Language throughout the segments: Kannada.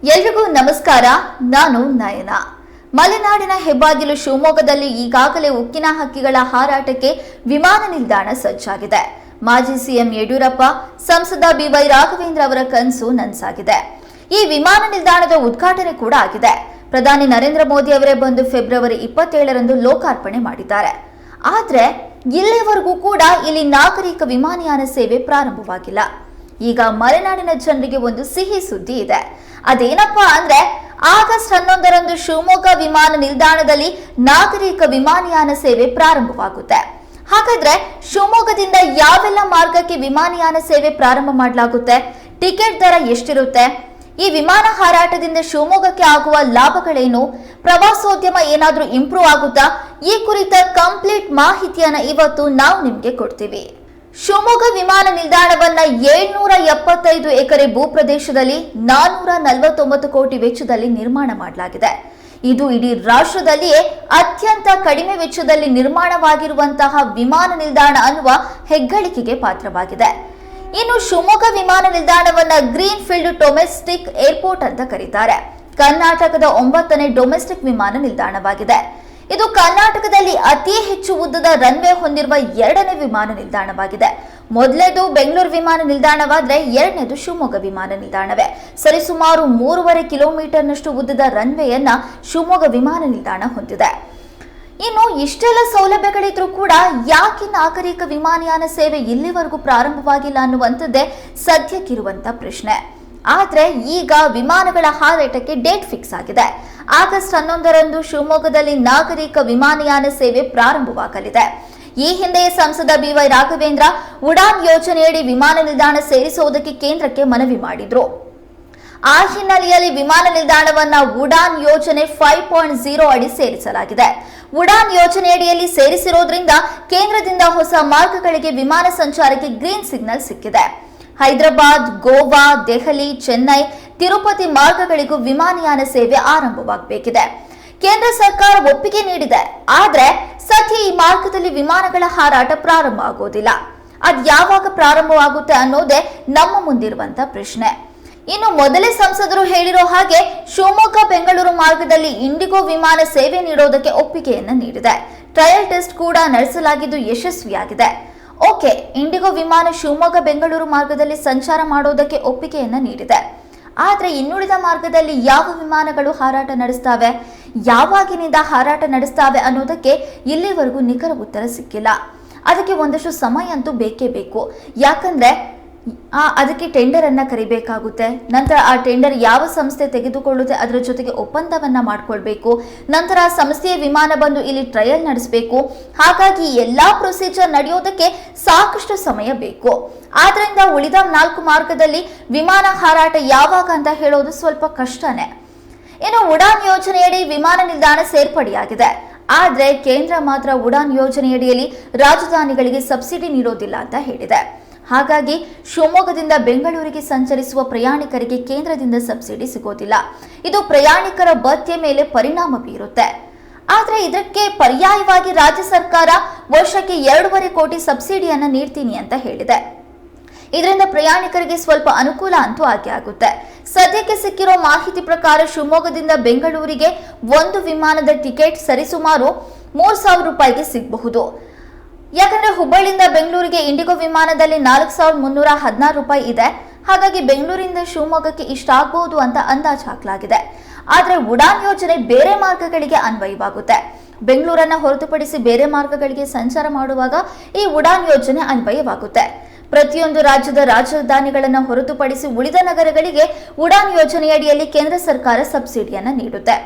ಎಲ್ರಿಗೂ ನಮಸ್ಕಾರ. ನಾನು ನಯನ. ಮಲೆನಾಡಿನ ಹೆಬ್ಬಾಗಿಲು ಶಿವಮೊಗ್ಗದಲ್ಲಿ ಈಗಾಗಲೇ ಉಕ್ಕಿನ ಹಕ್ಕಿಗಳ ಹಾರಾಟಕ್ಕೆ ವಿಮಾನ ನಿಲ್ದಾಣ ಸಜ್ಜಾಗಿದೆ. ಮಾಜಿ ಸಿಎಂ ಯಡಿಯೂರಪ್ಪ, ಸಂಸದ ಬಿವೈ ರಾಘವೇಂದ್ರ ಅವರ ಕನಸು ನನಸಾಗಿದೆ. ಈ ವಿಮಾನ ನಿಲ್ದಾಣದ ಉದ್ಘಾಟನೆ ಕೂಡ ಆಗಿದೆ. ಪ್ರಧಾನಿ ನರೇಂದ್ರ ಮೋದಿ ಅವರೇ ಬಂದು ಫೆಬ್ರವರಿ 27ರಂದು ಲೋಕಾರ್ಪಣೆ ಮಾಡಿದ್ದಾರೆ. ಆದ್ರೆ ಇಲ್ಲಿವರೆಗೂ ಕೂಡ ಇಲ್ಲಿ ನಾಗರಿಕ ವಿಮಾನಯಾನ ಸೇವೆ ಪ್ರಾರಂಭವಾಗಿಲ್ಲ. ಈಗ ಮಲೆನಾಡಿನ ಜನರಿಗೆ ಒಂದು ಸಿಹಿ ಸುದ್ದಿ ಇದೆ. ಅದೇನಪ್ಪಾ ಅಂದ್ರೆ ಆಗಸ್ಟ್ 11ರಂದು ಶಿವಮೊಗ್ಗ ವಿಮಾನ ನಿಲ್ದಾಣದಲ್ಲಿ ನಾಗರಿಕ ವಿಮಾನಯಾನ ಸೇವೆ ಪ್ರಾರಂಭವಾಗುತ್ತೆ. ಹಾಗಾದ್ರೆ ಶಿವಮೊಗ್ಗದಿಂದ ಯಾವೆಲ್ಲ ಮಾರ್ಗಕ್ಕೆ ವಿಮಾನಯಾನ ಸೇವೆ ಪ್ರಾರಂಭ ಮಾಡಲಾಗುತ್ತೆ? ಟಿಕೆಟ್ ದರ ಎಷ್ಟಿರುತ್ತೆ? ಈ ವಿಮಾನ ಹಾರಾಟದಿಂದ ಶಿವಮೊಗ್ಗಕ್ಕೆ ಆಗುವ ಲಾಭಗಳೇನು? ಪ್ರವಾಸೋದ್ಯಮ ಏನಾದ್ರೂ ಇಂಪ್ರೂವ್ ಆಗುತ್ತಾ? ಈ ಕುರಿತ ಕಂಪ್ಲೀಟ್ ಮಾಹಿತಿಯನ್ನ ಇವತ್ತು ನಾವು ನಿಮ್ಗೆ ಕೊಡ್ತೀವಿ. ಶಿವಮೊಗ್ಗ ವಿಮಾನ ನಿಲ್ದಾಣವನ್ನ 775 ಎಕರೆ ಭೂಪ್ರದೇಶದಲ್ಲಿ 449 ಕೋಟಿ ವೆಚ್ಚದಲ್ಲಿ ನಿರ್ಮಾಣ ಮಾಡಲಾಗಿದೆ. ಇದು ಇಡೀ ರಾಷ್ಟ್ರದಲ್ಲಿಯೇ ಅತ್ಯಂತ ಕಡಿಮೆ ವೆಚ್ಚದಲ್ಲಿ ನಿರ್ಮಾಣವಾಗಿರುವಂತಹ ವಿಮಾನ ನಿಲ್ದಾಣ ಅನ್ನುವ ಹೆಗ್ಗಳಿಕೆಗೆ ಪಾತ್ರವಾಗಿದೆ. ಇನ್ನು ಶಿವಮೊಗ್ಗ ವಿಮಾನ ನಿಲ್ದಾಣವನ್ನ ಗ್ರೀನ್ ಫೀಲ್ಡ್ ಡೊಮೆಸ್ಟಿಕ್ ಏರ್ಪೋರ್ಟ್ ಅಂತ ಕರೀತಾರೆ. ಕರ್ನಾಟಕದ 9ನೇ ಡೊಮೆಸ್ಟಿಕ್ ವಿಮಾನ ನಿಲ್ದಾಣವಾಗಿದೆ. ಇದು ಕರ್ನಾಟಕದಲ್ಲಿ ಅತಿ ಹೆಚ್ಚು ಉದ್ದದ ರನ್ವೇ ಹೊಂದಿರುವ 2ನೇ ವಿಮಾನ ನಿಲ್ದಾಣವಾಗಿದೆ. ಮೊದಲನೇದು ಬೆಂಗಳೂರು ವಿಮಾನ ನಿಲ್ದಾಣವಾದ್ರೆ ಎರಡನೇದು ಶಿವಮೊಗ್ಗ ವಿಮಾನ ನಿಲ್ದಾಣವೇ. ಸರಿಸುಮಾರು 3.5 ಕಿಲೋಮೀಟರ್ನಷ್ಟು ಉದ್ದದ ರನ್ವೇಯನ್ನ ಶಿವಮೊಗ್ಗ ವಿಮಾನ ನಿಲ್ದಾಣ ಹೊಂದಿದೆ. ಇನ್ನು ಇಷ್ಟೆಲ್ಲ ಸೌಲಭ್ಯಗಳಿದ್ರೂ ಕೂಡ ಯಾಕೆ ನಾಗರಿಕ ವಿಮಾನಯಾನ ಸೇವೆ ಇಲ್ಲಿವರೆಗೂ ಪ್ರಾರಂಭವಾಗಿಲ್ಲ ಅನ್ನುವಂಥದ್ದೇ ಸದ್ಯಕ್ಕಿರುವಂತ ಪ್ರಶ್ನೆ. ಆದ್ರೆ ಈಗ ವಿಮಾನಗಳ ಹಾರಾಟಕ್ಕೆ ಡೇಟ್ ಫಿಕ್ಸ್ ಆಗಿದೆ. ಆಗಸ್ಟ್ 11ರಂದು ಶಿವಮೊಗ್ಗದಲ್ಲಿ ನಾಗರಿಕ ವಿಮಾನಯಾನ ಸೇವೆ ಪ್ರಾರಂಭವಾಗಲಿದೆ. ಈ ಹಿಂದೆ ಸಂಸದ ಬಿವೈ ರಾಘವೇಂದ್ರ ಉಡಾನ್ ಯೋಜನೆಯಡಿ ವಿಮಾನ ನಿಲ್ದಾಣ ಸೇರಿಸುವುದಕ್ಕೆ ಕೇಂದ್ರಕ್ಕೆ ಮನವಿ ಮಾಡಿದ್ರು. ಆ ಹಿನ್ನೆಲೆಯಲ್ಲಿ ವಿಮಾನ ನಿಲ್ದಾಣವನ್ನ ಉಡಾನ್ ಯೋಜನೆ 5.0 ಅಡಿ ಸೇರಿಸಲಾಗಿದೆ. ಉಡಾನ್ ಯೋಜನೆಯಡಿಯಲ್ಲಿ ಸೇರಿಸಿರೋದ್ರಿಂದ ಕೇಂದ್ರದಿಂದ ಹೊಸ ಮಾರ್ಗಗಳಿಗೆ ವಿಮಾನ ಸಂಚಾರಕ್ಕೆ ಗ್ರೀನ್ ಸಿಗ್ನಲ್ ಸಿಕ್ಕಿದೆ. ಹೈದರಾಬಾದ್, ಗೋವಾ, ದೆಹಲಿ, ಚೆನ್ನೈ, ತಿರುಪತಿ ಮಾರ್ಗಗಳಿಗೂ ವಿಮಾನಯಾನ ಸೇವೆ ಆರಂಭವಾಗಬೇಕಿದೆ. ಕೇಂದ್ರ ಸರ್ಕಾರ ಒಪ್ಪಿಗೆ ನೀಡಿದೆ. ಆದ್ರೆ ಸದ್ಯ ಈ ಮಾರ್ಗದಲ್ಲಿ ವಿಮಾನಗಳ ಹಾರಾಟ ಪ್ರಾರಂಭ ಆಗೋದಿಲ್ಲ. ಅದ್ ಯಾವಾಗ ಪ್ರಾರಂಭವಾಗುತ್ತೆ ಅನ್ನೋದೇ ನಮ್ಮ ಮುಂದಿರುವಂತ ಪ್ರಶ್ನೆ. ಇನ್ನು ಮೊದಲೇ ಸಂಸದರು ಹೇಳಿರೋ ಹಾಗೆ ಶಿವಮೊಗ್ಗ ಬೆಂಗಳೂರು ಮಾರ್ಗದಲ್ಲಿ ಇಂಡಿಗೋ ವಿಮಾನ ಸೇವೆ ನೀಡೋದಕ್ಕೆ ಒಪ್ಪಿಗೆಯನ್ನ ನೀಡಿದೆ. ಟ್ರಯಲ್ ಟೆಸ್ಟ್ ಕೂಡ ನಡೆಸಲಾಗಿದ್ದು ಯಶಸ್ವಿಯಾಗಿದೆ. ಓಕೆ, ಇಂಡಿಗೋ ವಿಮಾನ ಶಿವಮೊಗ್ಗ ಬೆಂಗಳೂರು ಮಾರ್ಗದಲ್ಲಿ ಸಂಚಾರ ಮಾಡೋದಕ್ಕೆ ಒಪ್ಪಿಗೆಯನ್ನ ನೀಡಿದೆ. ಆದ್ರೆ ಇನ್ನುಳಿದ ಮಾರ್ಗದಲ್ಲಿ ಯಾವ ವಿಮಾನಗಳು ಹಾರಾಟ ನಡೆಸ್ತಾವೆ, ಯಾವಾಗಿನಿಂದ ಹಾರಾಟ ನಡೆಸ್ತಾವೆ ಅನ್ನೋದಕ್ಕೆ ಇಲ್ಲಿವರೆಗೂ ನಿಖರ ಉತ್ತರ ಸಿಕ್ಕಿಲ್ಲ. ಅದಕ್ಕೆ ಒಂದಷ್ಟು ಸಮಯ ಅಂತೂ ಬೇಕೇ ಬೇಕು. ಯಾಕಂದ್ರೆ ಅದಕ್ಕೆ ಟೆಂಡರ್ ಅನ್ನ ಕರಿಬೇಕಾಗುತ್ತೆ. ನಂತರ ಆ ಟೆಂಡರ್ ಯಾವ ಸಂಸ್ಥೆ ತೆಗೆದುಕೊಳ್ಳುತ್ತೆ ಅದರ ಜೊತೆಗೆ ಒಪ್ಪಂದವನ್ನ ಮಾಡ್ಕೊಳ್ಬೇಕು. ನಂತರ ಆ ಸಂಸ್ಥೆಯ ವಿಮಾನ ಬಂದು ಇಲ್ಲಿ ಟ್ರಯಲ್ ನಡೆಸಬೇಕು. ಹಾಗಾಗಿ ಎಲ್ಲಾ ಪ್ರೊಸೀಜರ್ ನಡೆಯೋದಕ್ಕೆ ಸಾಕಷ್ಟು ಸಮಯ ಬೇಕು. ಆದ್ರಿಂದ ಉಳಿದ 4 ಮಾರ್ಗದಲ್ಲಿ ವಿಮಾನ ಹಾರಾಟ ಯಾವಾಗ ಅಂತ ಹೇಳೋದು ಸ್ವಲ್ಪ ಕಷ್ಟನೇ. ಇನ್ನು ಉಡಾನ್ ಯೋಜನೆಯಡಿ ವಿಮಾನ ನಿಲ್ದಾಣ ಸೇರ್ಪಡೆಯಾಗಿದೆ. ಆದ್ರೆ ಕೇಂದ್ರ ಮಾತ್ರ ಉಡಾನ್ ಯೋಜನೆಯಡಿಯಲ್ಲಿ ರಾಜಧಾನಿಗಳಿಗೆ ಸಬ್ಸಿಡಿ ನೀಡೋದಿಲ್ಲ ಅಂತ ಹೇಳಿದೆ. ಹಾಗಾಗಿ ಶಿವಮೊಗ್ಗದಿಂದ ಬೆಂಗಳೂರಿಗೆ ಸಂಚರಿಸುವ ಪ್ರಯಾಣಿಕರಿಗೆ ಕೇಂದ್ರದಿಂದ ಸಬ್ಸಿಡಿ ಸಿಗೋದಿಲ್ಲ. ಇದು ಪ್ರಯಾಣಿಕರ ಭತ್ಯೆ ಮೇಲೆ ಪರಿಣಾಮ ಬೀರುತ್ತೆ. ಆದ್ರೆ ಇದಕ್ಕೆ ಪರ್ಯಾಯವಾಗಿ ರಾಜ್ಯ ಸರ್ಕಾರ ವರ್ಷಕ್ಕೆ 2.5 ಕೋಟಿ ಸಬ್ಸಿಡಿಯನ್ನ ನೀಡ್ತೀನಿ ಅಂತ ಹೇಳಿದೆ. ಇದರಿಂದ ಪ್ರಯಾಣಿಕರಿಗೆ ಸ್ವಲ್ಪ ಅನುಕೂಲ ಅಂತೂ ಆಗುತ್ತೆ. ಸದ್ಯಕ್ಕೆ ಸಿಕ್ಕಿರೋ ಮಾಹಿತಿ ಪ್ರಕಾರ ಶಿವಮೊಗ್ಗದಿಂದ ಬೆಂಗಳೂರಿಗೆ ಒಂದು ವಿಮಾನದ ಟಿಕೆಟ್ ಸರಿಸುಮಾರು 3,000 ರೂಪಾಯಿಗೆ ಸಿಗಬಹುದು. ಯಾಕಂದ್ರೆ ಹುಬ್ಬಳ್ಳಿಯಿಂದ ಬೆಂಗಳೂರಿಗೆ ಇಂಡಿಗೋ ವಿಮಾನದಲ್ಲಿ 4,316 ರೂಪಾಯಿ ಇದೆ. ಹಾಗಾಗಿ ಬೆಂಗಳೂರಿಂದ ಶಿವಮೊಗ್ಗಕ್ಕೆ ಇಷ್ಟಾಗಬಹುದು ಅಂತ ಅಂದಾಜು ಹಾಕಲಾಗಿದೆ. ಆದ್ರೆ ಉಡಾನ್ ಯೋಜನೆ ಬೇರೆ ಮಾರ್ಗಗಳಿಗೆ ಅನ್ವಯವಾಗುತ್ತೆ. ಬೆಂಗಳೂರನ್ನ ಹೊರತುಪಡಿಸಿ ಬೇರೆ ಮಾರ್ಗಗಳಿಗೆ ಸಂಚಾರ ಮಾಡುವಾಗ ಈ ಉಡಾನ್ ಯೋಜನೆ ಅನ್ವಯವಾಗುತ್ತೆ. ಪ್ರತಿಯೊಂದು ರಾಜ್ಯದ ರಾಜಧಾನಿಗಳನ್ನು ಹೊರತುಪಡಿಸಿ ಉಳಿದ ನಗರಗಳಿಗೆ ಉಡಾನ್ ಯೋಜನೆಯಡಿಯಲ್ಲಿ ಕೇಂದ್ರ ಸರ್ಕಾರ ಸಬ್ಸಿಡಿಯನ್ನ ನೀಡುತ್ತೆ.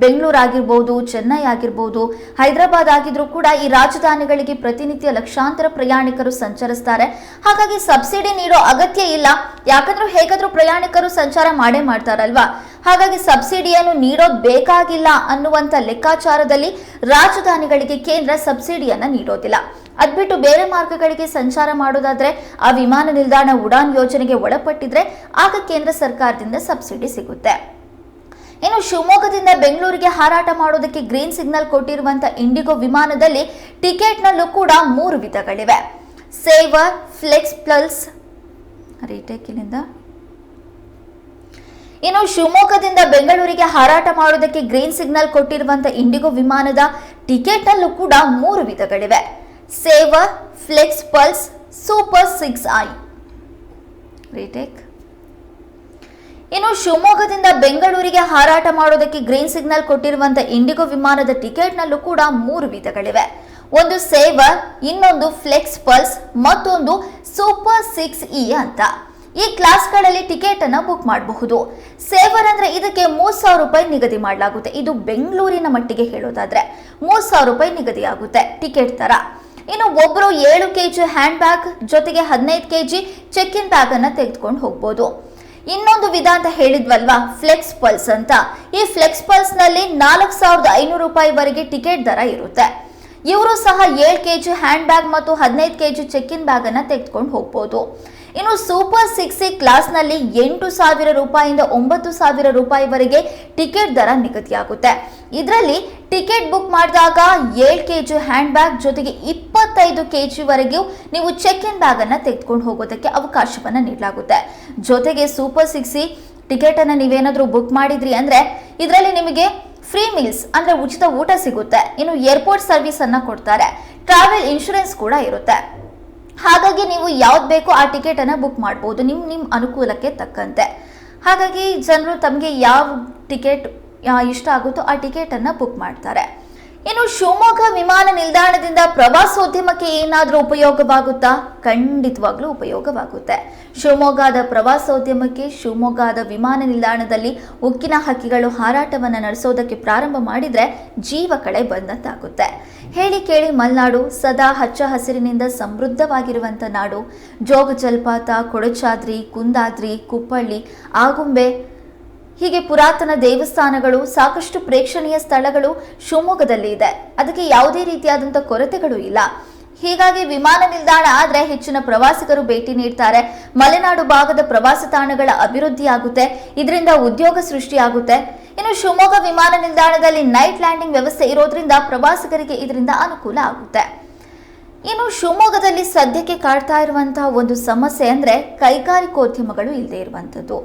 ಬೆಂಗಳೂರು ಆಗಿರ್ಬೋದು, ಚೆನ್ನೈ ಆಗಿರ್ಬೋದು, ಹೈದರಾಬಾದ್ ಆಗಿದ್ರೂ ಕೂಡ ಈ ರಾಜಧಾನಿಗಳಿಗೆ ಪ್ರತಿನಿತ್ಯ ಲಕ್ಷಾಂತರ ಪ್ರಯಾಣಿಕರು ಸಂಚರಿಸ್ತಾರೆ. ಹಾಗಾಗಿ ಸಬ್ಸಿಡಿ ನೀಡೋ ಅಗತ್ಯ ಇಲ್ಲ. ಯಾಕಂದ್ರೆ ಹೇಗಾದ್ರೂ ಪ್ರಯಾಣಿಕರು ಸಂಚಾರ ಮಾಡೇ ಮಾಡ್ತಾರಲ್ವಾ. ಹಾಗಾಗಿ ಸಬ್ಸಿಡಿಯನ್ನು ನೀಡೋದು ಬೇಕಾಗಿಲ್ಲ ಅನ್ನುವಂತ ಲೆಕ್ಕಾಚಾರದಲ್ಲಿ ರಾಜಧಾನಿಗಳಿಗೆ ಕೇಂದ್ರ ಸಬ್ಸಿಡಿಯನ್ನ ನೀಡೋದಿಲ್ಲ. ಅದ್ಬಿಟ್ಟು ಬೇರೆ ಮಾರ್ಗಗಳಿಗೆ ಸಂಚಾರ ಮಾಡೋದಾದ್ರೆ ಆ ವಿಮಾನ ನಿಲ್ದಾಣ ಉಡಾನ್ ಯೋಜನೆಗೆ ಒಳಪಟ್ಟಿದ್ರೆ ಆಗ ಕೇಂದ್ರ ಸರ್ಕಾರದಿಂದ ಸಬ್ಸಿಡಿ ಸಿಗುತ್ತೆ. ಇನ್ನು ಶಿವಮೊಗ್ಗದಿಂದ ಬೆಂಗಳೂರಿಗೆ ಹಾರಾಟ ಮಾಡೋದಕ್ಕೆ ಗ್ರೀನ್ ಸಿಗ್ನಲ್ ಕೊಟ್ಟಿರುವಂತಹ ಇಂಡಿಗೋ ವಿಮಾನದಲ್ಲಿ ಟಿಕೆಟ್ನಲ್ಲೂ ಕೂಡ 3 ವಿಧಗಳಿವೆ. ಸೇವರ್, ಫ್ಲೆಕ್ಸ್ ಪ್ಲಸ್, ರೀಟೇಕ್ ಇಲ್ಲಿಂದ ಇನ್ನು ಶಿವಮೊಗ್ಗದಿಂದ ಬೆಂಗಳೂರಿಗೆ ಹಾರಾಟ ಮಾಡುವುದಕ್ಕೆ ಗ್ರೀನ್ ಸಿಗ್ನಲ್ ಕೊಟ್ಟಿರುವಂತಹ ಇಂಡಿಗೋ ವಿಮಾನದ ಟಿಕೆಟ್ನಲ್ಲೂ ಕೂಡ 3 ವಿಧಗಳಿವೆ. Saver, flex pulse, super 6i. Retake. ಇನ್ನು ಶಿವಮೊಗ್ಗದಿಂದ ಬೆಂಗಳೂರಿಗೆ ಹಾರಾಟ ಮಾಡೋದಕ್ಕೆ ಗ್ರೀನ್ ಸಿಗ್ನಲ್ ಕೊಟ್ಟಿರುವಂತಹ ಇಂಡಿಗೋ ವಿಮಾನದ ಟಿಕೆಟ್ನಲ್ಲೂ ಕೂಡ 3 ವಿಧಗಳಿವೆ. ಒಂದು ಸೇವರ್, ಇನ್ನೊಂದು ಫ್ಲೆಕ್ಸ್ ಪಲ್ಸ್, ಮತ್ತೊಂದು ಸೂಪರ್ 6e ಅಂತ. ಈ ಕ್ಲಾಸ್ಗಳಲ್ಲಿ ಟಿಕೆಟ್ ಅನ್ನ ಬುಕ್ ಮಾಡಬಹುದು. ಸೇವರ್ ಅಂದ್ರೆ ಇದಕ್ಕೆ 3,000 ರೂಪಾಯಿ ನಿಗದಿ ಮಾಡಲಾಗುತ್ತೆ. ಇದು ಬೆಂಗಳೂರಿನ ಮಟ್ಟಿಗೆ ಹೇಳೋದಾದ್ರೆ 3,000 ರೂಪಾಯಿ ನಿಗದಿಯಾಗುತ್ತೆ ಟಿಕೆಟ್ ತರ. ಇನ್ನು ಒಬ್ಬರು 7 kg ಹ್ಯಾಂಡ್ ಬ್ಯಾಗ್ ಜೊತೆಗೆ 15 kg ಚೆಕ್ ಇನ್ ಬ್ಯಾಗ್ ಅನ್ನ ತೆಗೆದುಕೊಂಡು ಹೋಗ್ಬೋದು. ಇನ್ನೊಂದು ವಿಧ ಅಂತ ಹೇಳಿದ್ವಲ್ವಾ, ಫ್ಲೆಕ್ಸ್ ಪಲ್ಸ್ ಅಂತ. ಈ ಫ್ಲೆಕ್ಸ್ ಪಲ್ಸ್ ನಲ್ಲಿ 4,500 ರೂಪಾಯಿವರೆಗೆ ಟಿಕೆಟ್ ದರ ಇರುತ್ತೆ. ಇವರು ಸಹ 7 kg ಹ್ಯಾಂಡ್ ಬ್ಯಾಗ್ ಮತ್ತು 15 kg ಚೆಕ್ ಇನ್ ಬ್ಯಾಗ್ ಅನ್ನ ತೆಗೆದುಕೊಂಡು ಹೋಗ್ಬೋದು. ಇನ್ನು ಸೂಪರ್ 6e ಕ್ಲಾಸ್ ನಲ್ಲಿ 8,000 ರೂಪಾಯಿಂದ 9,000 ರೂಪಾಯಿವರೆಗೆ ಟಿಕೆಟ್ ದರ ನಿಗದಿಯಾಗುತ್ತೆ. ಇದರಲ್ಲಿ ಟಿಕೆಟ್ ಬುಕ್ ಮಾಡಿದಾಗ 7 kg ಹ್ಯಾಂಡ್ ಬ್ಯಾಗ್ ಜೊತೆಗೆ 25 kg ವರೆಗೂ ನೀವು ಚೆಕ್ ಇನ್ ಬ್ಯಾಗ್ ಅನ್ನ ತೆಗೆದುಕೊಂಡು ಹೋಗೋದಕ್ಕೆ ಅವಕಾಶವನ್ನ ನೀಡಲಾಗುತ್ತೆ. ಜೊತೆಗೆ ಸೂಪರ್ 6e ಟಿಕೆಟ್ ಅನ್ನ ನೀವೇನಾದ್ರೂ ಬುಕ್ ಮಾಡಿದ್ರಿ ಅಂದ್ರೆ ಇದರಲ್ಲಿ ನಿಮಗೆ ಫ್ರೀ ಮೀಲ್ಸ್ ಅಂದ್ರೆ ಉಚಿತ ಊಟ ಸಿಗುತ್ತೆ. ಇನ್ನು ಏರ್ಪೋರ್ಟ್ ಸರ್ವಿಸ್ ಅನ್ನ ಕೊಡ್ತಾರೆ. ಟ್ರಾವೆಲ್ ಇನ್ಶೂರೆನ್ಸ್ ಕೂಡ ಇರುತ್ತೆ. ಹಾಗಾಗಿ ನೀವು ಯಾವ್ದು ಬೇಕೋ ಆ ಟಿಕೆಟ್ ಅನ್ನ ಬುಕ್ ಮಾಡಬಹುದು ನಿಮ್ಮ ಅನುಕೂಲಕ್ಕೆ ತಕ್ಕಂತೆ. ಹಾಗಾಗಿ ಜನರು ತಮಗೆ ಯಾವ ಟಿಕೆಟ್ ಇಷ್ಟ ಆಗುತ್ತೋ ಆ ಟಿಕೆಟ್ ಅನ್ನ ಬುಕ್ ಮಾಡ್ತಾರೆ. ಇನ್ನು ಶಿವಮೊಗ್ಗ ವಿಮಾನ ನಿಲ್ದಾಣದಿಂದ ಪ್ರವಾಸೋದ್ಯಮಕ್ಕೆ ಏನಾದರೂ ಉಪಯೋಗವಾಗುತ್ತಾ? ಖಂಡಿತವಾಗ್ಲೂ ಉಪಯೋಗವಾಗುತ್ತೆ. ಶಿವಮೊಗ್ಗದ ಪ್ರವಾಸೋದ್ಯಮಕ್ಕೆ ಶಿವಮೊಗ್ಗದ ವಿಮಾನ ನಿಲ್ದಾಣದಲ್ಲಿ ಉಕ್ಕಿನ ಹಕ್ಕಿಗಳು ಹಾರಾಟವನ್ನು ನಡೆಸೋದಕ್ಕೆ ಪ್ರಾರಂಭ ಮಾಡಿದ್ರೆ ಜೀವ ಕಳೆ ಬಂದಂತಾಗುತ್ತೆ. ಹೇಳಿ ಕೇಳಿ ಮಲೆನಾಡು ಸದಾ ಹಚ್ಚ ಹಸಿರಿನಿಂದ ಸಮೃದ್ಧವಾಗಿರುವಂಥ ನಾಡು. ಜೋಗ ಜಲಪಾತ, ಕೊಡಚಾದ್ರಿ, ಕುಂದಾದ್ರಿ, ಕುಪ್ಪಳ್ಳಿ, ಆಗುಂಬೆ ಹೀಗೆ ಪುರಾತನ ದೇವಸ್ಥಾನಗಳು, ಸಾಕಷ್ಟು ಪ್ರೇಕ್ಷಣೀಯ ಸ್ಥಳಗಳು ಶಿವಮೊಗ್ಗದಲ್ಲಿ ಇದೆ. ಅದಕ್ಕೆ ಯಾವುದೇ ರೀತಿಯಾದಂಥ ಕೊರತೆಗಳು ಇಲ್ಲ. ಹೀಗಾಗಿ ವಿಮಾನ ನಿಲ್ದಾಣ ಆದ್ರೆ ಹೆಚ್ಚಿನ ಪ್ರವಾಸಿಗರು ಭೇಟಿ ನೀಡ್ತಾರೆ. ಮಲೆನಾಡು ಭಾಗದ ಪ್ರವಾಸಿ ತಾಣಗಳ ಅಭಿವೃದ್ಧಿ ಆಗುತ್ತೆ. ಇದರಿಂದ ಉದ್ಯೋಗ ಸೃಷ್ಟಿಯಾಗುತ್ತೆ. ಇನ್ನು ಶಿವಮೊಗ್ಗ ವಿಮಾನ ನಿಲ್ದಾಣದಲ್ಲಿ ನೈಟ್ ಲ್ಯಾಂಡಿಂಗ್ ವ್ಯವಸ್ಥೆ ಇರೋದ್ರಿಂದ ಪ್ರವಾಸಿಗರಿಗೆ ಇದರಿಂದ ಅನುಕೂಲ ಆಗುತ್ತೆ. ಇನ್ನು ಶಿವಮೊಗ್ಗದಲ್ಲಿ ಸದ್ಯಕ್ಕೆ ಕಾಡ್ತಾ ಇರುವಂತಹ ಒಂದು ಸಮಸ್ಯೆ ಅಂದ್ರೆ ಕೈಗಾರಿಕೋದ್ಯಮಗಳು ಇಲ್ಲದೆ ಇರುವಂತದ್ದು.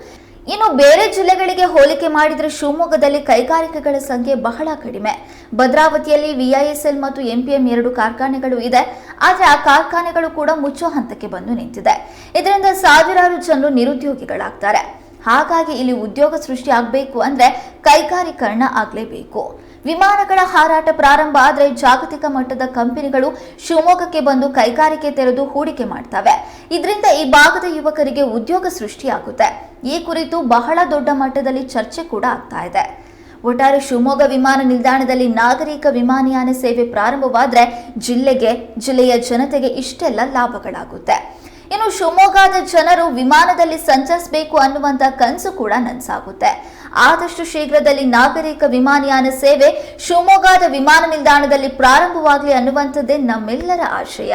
ಇನ್ನು ಬೇರೆ ಜಿಲ್ಲೆಗಳಿಗೆ ಹೋಲಿಕೆ ಮಾಡಿದರೆ ಶಿವಮೊಗ್ಗದಲ್ಲಿ ಕೈಗಾರಿಕೆಗಳ ಸಂಖ್ಯೆ ಬಹಳ ಕಡಿಮೆ. ಭದ್ರಾವತಿಯಲ್ಲಿ VISL ಮತ್ತು MPM 2 ಕಾರ್ಖಾನೆಗಳು ಇದೆ. ಆದರೆ ಆ ಕಾರ್ಖಾನೆಗಳು ಕೂಡ ಮುಚ್ಚೋ ಹಂತಕ್ಕೆ ಬಂದು ನಿಂತಿದೆ. ಇದರಿಂದ ಸಾವಿರಾರು ಜನರು ನಿರುದ್ಯೋಗಿಗಳಾಗ್ತಾರೆ. ಹಾಗಾಗಿ ಇಲ್ಲಿ ಉದ್ಯೋಗ ಸೃಷ್ಟಿ ಆಗಬೇಕು ಅಂದ್ರೆ ಕೈಗಾರೀಕರಣ ಆಗಲೇಬೇಕು. ವಿಮಾನಗಳ ಹಾರಾಟ ಪ್ರಾರಂಭ ಆದರೆ ಜಾಗತಿಕ ಮಟ್ಟದ ಕಂಪನಿಗಳು ಶಿವಮೊಗ್ಗಕ್ಕೆ ಬಂದು ಕೈಗಾರಿಕೆ ತೆರೆದು ಹೂಡಿಕೆ ಮಾಡ್ತವೆ. ಇದರಿಂದ ಈ ಭಾಗದ ಯುವಕರಿಗೆ ಉದ್ಯೋಗ ಸೃಷ್ಟಿಯಾಗುತ್ತೆ. ಈ ಕುರಿತು ಬಹಳ ದೊಡ್ಡ ಮಟ್ಟದಲ್ಲಿ ಚರ್ಚೆ ಕೂಡ ಆಗ್ತಾ ಇದೆ. ಒಟ್ಟಾರೆ ಶಿವಮೊಗ್ಗ ವಿಮಾನ ನಿಲ್ದಾಣದಲ್ಲಿ ನಾಗರಿಕ ವಿಮಾನಯಾನ ಸೇವೆ ಪ್ರಾರಂಭವಾದ್ರೆ ಜಿಲ್ಲೆಯ ಜನತೆಗೆ ಇಷ್ಟೆಲ್ಲ ಲಾಭಗಳಾಗುತ್ತೆ. ಇನ್ನು ಶಿವಮೊಗ್ಗದ ಜನರು ವಿಮಾನದಲ್ಲಿ ಸಂಚರಿಸಬೇಕು ಅನ್ನುವಂತ ಕನಸು ಕೂಡ ನನಸಾಗುತ್ತೆ. ಆದಷ್ಟು ಶೀಘ್ರದಲ್ಲಿ ನಾಗರಿಕ ವಿಮಾನಯಾನ ಸೇವೆ ಶಿವಮೊಗ್ಗದ ವಿಮಾನ ನಿಲ್ದಾಣದಲ್ಲಿ ಪ್ರಾರಂಭವಾಗಲಿ ಅನ್ನುವಂಥದ್ದೇ ನಮ್ಮೆಲ್ಲರ ಆಶಯ.